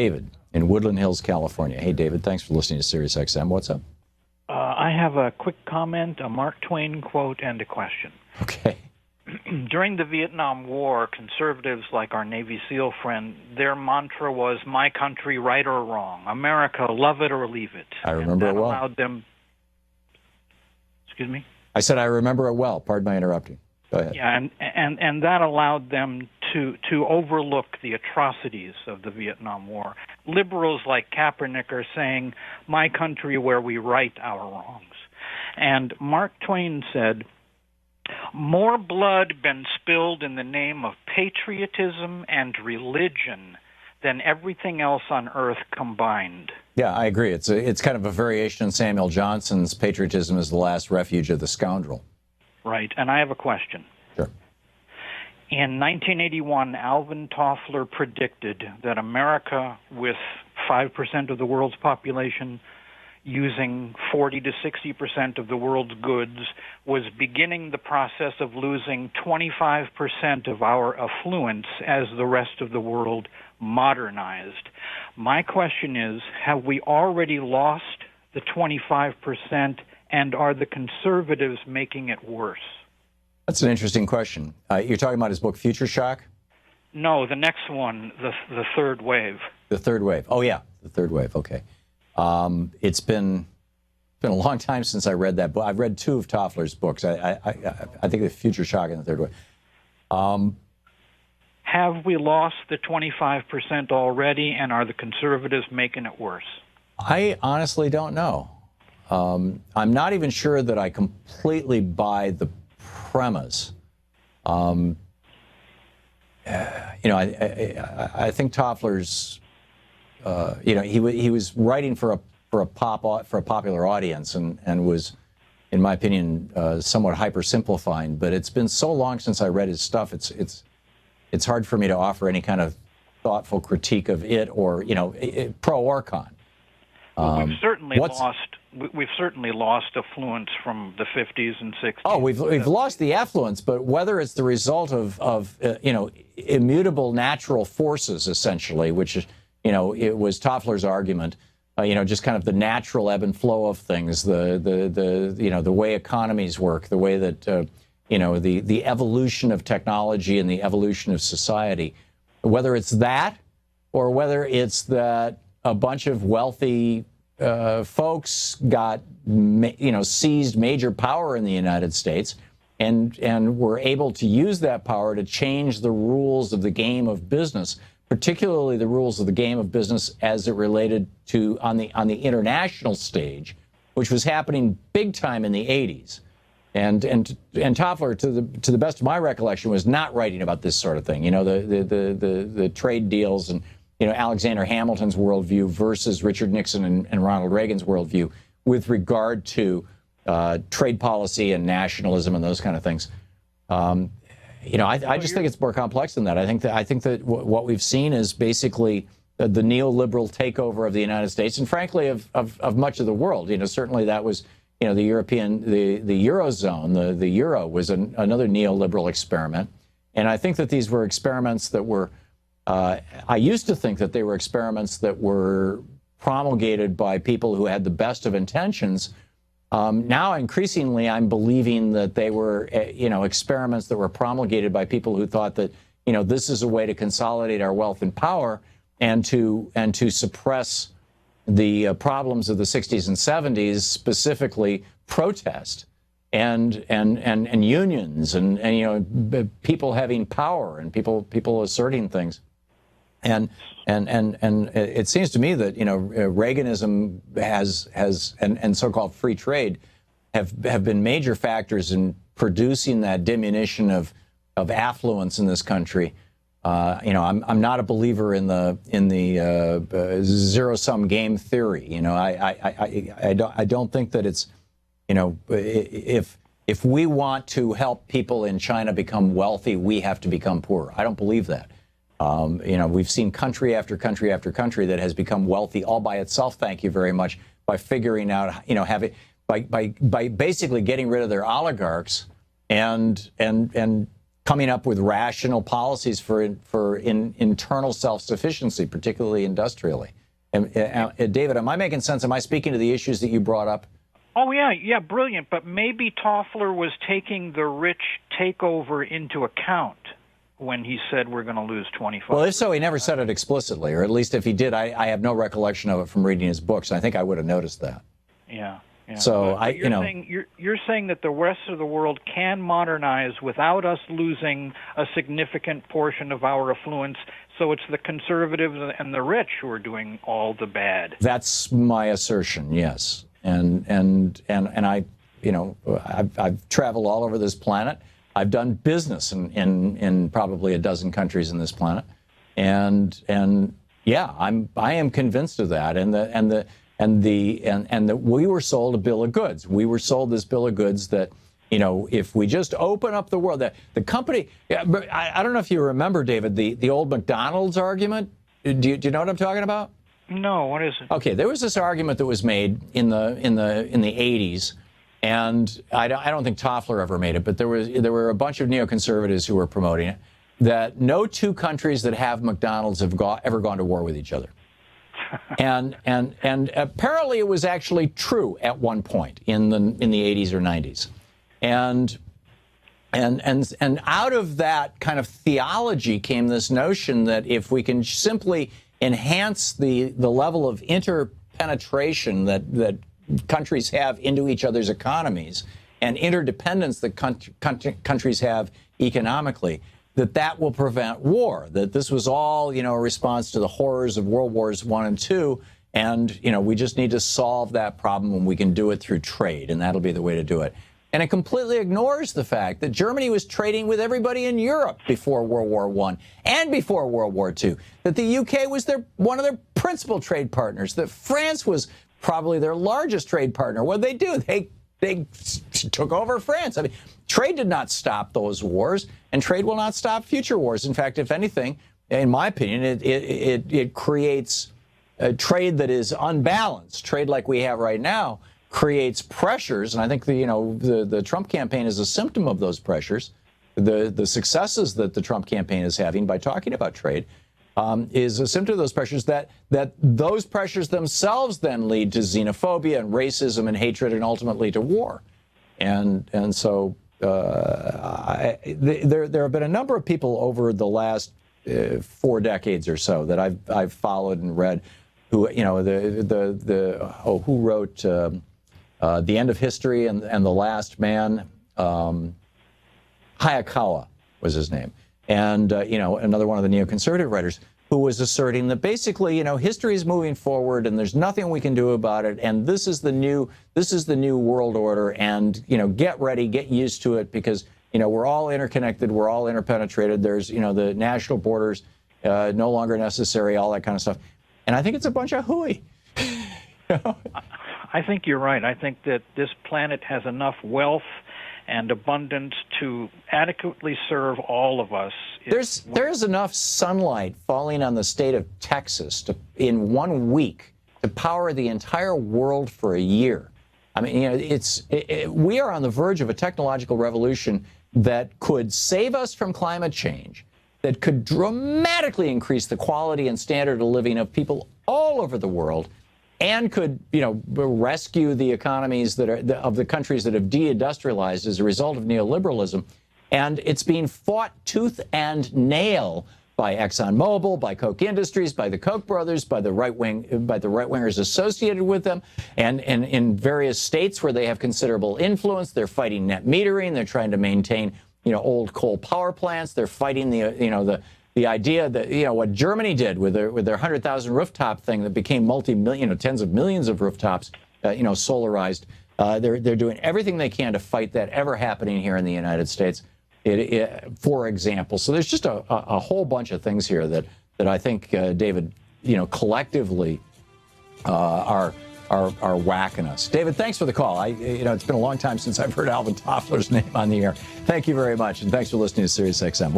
David in Woodland Hills, California. Hey, David, thanks for listening to Sirius XM. What's up? I have a quick comment, a Mark Twain quote, and a question. Okay. During the Vietnam War, conservatives like our Navy SEAL friend, their mantra was, my country, right or wrong. America, love it or leave it. I remember it well. Allowed them... Excuse me? I said I remember it well. Pardon my interrupting. Go ahead. Yeah, and that allowed them to overlook the atrocities of the Vietnam War. Liberals like Kaepernick are saying, my country where we right our wrongs. And Mark Twain said, more blood been spilled in the name of patriotism and religion than everything else on earth combined. Yeah, I agree. It's kind of a variation on Samuel Johnson's patriotism is the last refuge of the scoundrel. Right, and I have a question. Sure. In 1981, Alvin Toffler predicted that America, with 5% of the world's population, using 40 to 60% of the world's goods, was beginning the process of losing 25% of our affluence as the rest of the world modernized. My question is, have we already lost the 25%, and are the conservatives making it worse? That's an interesting question. You're talking about his book, Future Shock? No, the next one, the third wave. The third wave. Oh, yeah, the third wave. Okay. It's been a long time since I read that book. I've read two of Toffler's books. I think the Future Shock and the third wave. Have we lost the 25% already, and are the conservatives making it worse? I honestly don't know. I'm not even sure that I completely buy the premise. I think Toffler's, he was writing for a popular audience and was, in my opinion, somewhat hyper-simplifying. But it's been so long since I read his stuff. It's hard for me to offer any kind of thoughtful critique of it, or pro or con. Well, we've certainly lost affluence from the 50s and 60s. Oh, we've lost the affluence, but whether it's the result of immutable natural forces, essentially, which is, it was Toffler's argument, just kind of the natural ebb and flow of things, the way economies work, the way that the evolution of technology and the evolution of society, whether it's that or whether it's that a bunch of wealthy folks got, seized major power in the United States and were able to use that power to change the rules of the game of business, particularly the rules of the game of business as it related to on the international stage, which was happening big time in the 80s. And Toffler, to the best of my recollection, was not writing about this sort of thing. The trade deals and Alexander Hamilton's worldview versus Richard Nixon and Ronald Reagan's worldview with regard to trade policy and nationalism and those kind of things. I just think it's more complex than that. I think that what we've seen is basically the neoliberal takeover of the United States and, frankly, of much of the world. Certainly that was, the the Eurozone, the Euro was another neoliberal experiment. And I think that these were experiments that were, I used to think that they were experiments that were promulgated by people who had the best of intentions. Now, increasingly, I'm believing that they were, experiments that were promulgated by people who thought that, this is a way to consolidate our wealth and power and to suppress the problems of the 60s and 70s, specifically protest and unions and people having power and people asserting things. And it seems to me that Reaganism and so-called free trade have been major factors in producing that diminution of affluence in this country. I'm not a believer in the zero-sum game theory. I don't think that it's if we want to help people in China become wealthy, we have to become poor. I don't believe that. We've seen country after country after country that has become wealthy all by itself, thank you very much, by figuring out, by basically getting rid of their oligarchs and coming up with rational policies for internal self-sufficiency, particularly industrially. David, am I making sense? Am I speaking to the issues that you brought up? Oh, yeah, brilliant. But maybe Toffler was taking the rich takeover into account when he said we're going to lose 25%. Well, if so, he never said it explicitly, or at least if he did, I have no recollection of it from reading his books. I think I would have noticed that. Yeah. So but you're saying that the rest of the world can modernize without us losing a significant portion of our affluence. So it's the conservatives and the rich who are doing all the bad. That's my assertion. Yes, and I, I've traveled all over this planet. I've done business in probably a dozen countries in this planet, and yeah, I am convinced of that. And that we were sold a bill of goods. We were sold this bill of goods that, if we just open up the world, that the company. I don't know if you remember, David, the old McDonald's argument. Do you know what I'm talking about? No, what is it? Okay, there was this argument that was made in the 80s. And I don't think Toffler ever made it, but there were a bunch of neoconservatives who were promoting it, that no two countries that have McDonald's have ever gone to war with each other. And apparently it was actually true at one point in the 80s or 90s. And out of that kind of theology came this notion that if we can simply enhance the level of interpenetration that countries have into each other's economies and interdependence that countries have economically, that will prevent war, that this was all, a response to the horrors of World Wars I and II, and, we just need to solve that problem, and we can do it through trade, and that'll be the way to do it. And it completely ignores the fact that Germany was trading with everybody in Europe before World War I and before World War II, that the UK was one of their principal trade partners, that France was probably their largest trade partner. What did they do? They took over France. I mean, trade did not stop those wars, and trade will not stop future wars. In fact, if anything, in my opinion, it creates a trade that is unbalanced. Trade like we have right now creates pressures, and I think the Trump campaign is a symptom of those pressures. The successes that the Trump campaign is having by talking about trade is a symptom of those pressures, that those pressures themselves then lead to xenophobia and racism and hatred and ultimately to war. And so there have been a number of people over the last 4 decades or so that I've followed and read who, who wrote The End of History and The Last Man. Hayakawa was his name. And, another one of the neoconservative writers who was asserting that basically, history is moving forward and there's nothing we can do about it. And this is the new world order. And, get ready, get used to it, because, we're all interconnected. We're all interpenetrated. There's, the national borders no longer necessary, all that kind of stuff. And I think it's a bunch of hooey. I think you're right. I think that this planet has enough wealth and abundance to adequately serve all of us. There's enough sunlight falling on the state of Texas in 1 week to power the entire world for a year. I mean, we are on the verge of a technological revolution that could save us from climate change, that could dramatically increase the quality and standard of living of people all over the world, and could, rescue the economies of the countries that have deindustrialized as a result of neoliberalism. And it's being fought tooth and nail by ExxonMobil, by Koch Industries, by the Koch brothers, by the right-wingers associated with them, and in various states where they have considerable influence. They're fighting net metering. They're trying to maintain, old coal power plants. They're fighting the idea that, what Germany did with their 100,000 rooftop thing that became tens of millions of rooftops, solarized. They're doing everything they can to fight that ever happening here in the United States, for example. So there's just a whole bunch of things here that I think, David, collectively are whacking us. David, thanks for the call. It's been a long time since I've heard Alvin Toffler's name on the air. Thank you very much, and thanks for listening to SiriusXM.